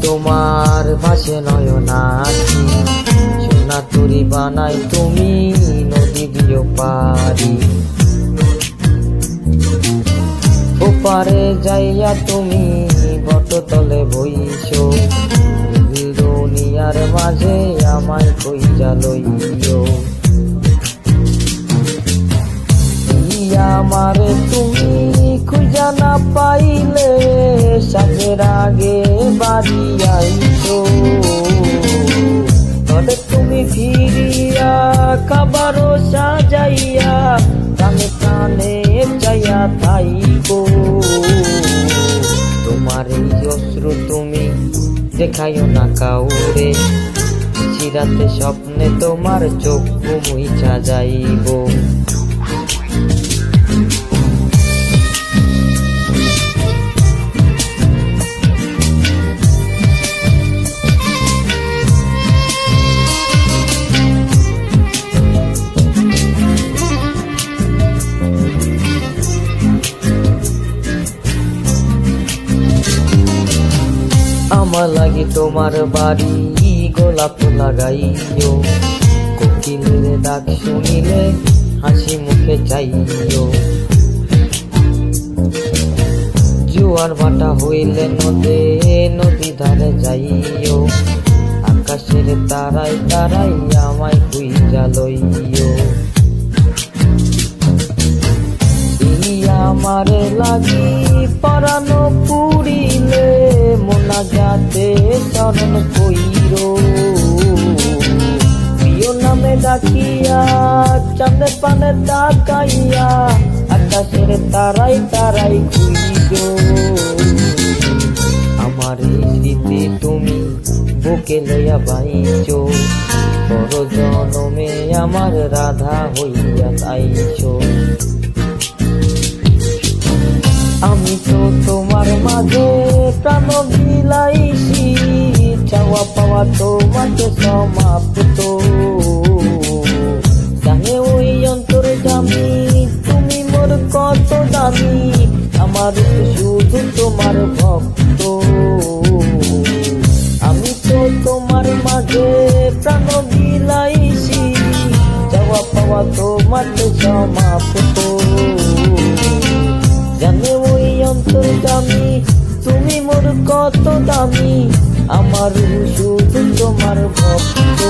তোমার ভাসে নয়নাখি, সোনা তরি বানাই তুমি নদী দিও পারি। ওপারে যাইয়া তুমি বটতলে বইছো, দুনিয়ার মাঝে আমায় কইরা লইও। আমারে তুমি খুঁজা না পাইলে সাজের আগে বাড়ি আইছো, তবে তুমি ফিরিয়া খাবারও সাজাইয়া কানে কানে যাইয়া থাইকো। তোমার এই অশ্রু তুমি দেখাইও না কাউরে, চিরাতে স্বপ্নে তোমার চোখ মুইছা যাইব। আমার লাগি তোমার বাড়ি গোলাপ লাগাইও, কোকিলের ডাক শুনিলে হাসি মুখে চাইও। জোয়ার ভাটা হইলে নদী ধারে যাইও, আকাশের তারাই তারাই আমায় খুঁজা লইও। আমারে লাগি পরানো পুরিলে মোনাজাতে চরণ কইরো, প্রিয় নামে ডাকিয়া চাঁদের পানে তাকাইয়া আকাশের তারাই তারাই খুঁজো। আমার এই স্মৃতি তুমি বুকে লইয়া বাইছো, বড় জনমে আমার রাধা হইয়া তাইছো। আমি তো তোমার মাঝে প্রাণ বিলাইছি, চাওয়া পাওয়া তোমাকে সমাপ্ত। জানে ওই অন্তর্যামী তুমি মোর কত দামি, আমার শুধু তোমার ভক্ত। আমি তো তোমার মাঝে প্রাণ বিলাইছি, চাওয়া পাওয়া তোমাকে সমাপ্ত। জানে ওই অন্তর্যামী তুমি মোর কত দামি, আমার শুধু তোমার ভক্ত।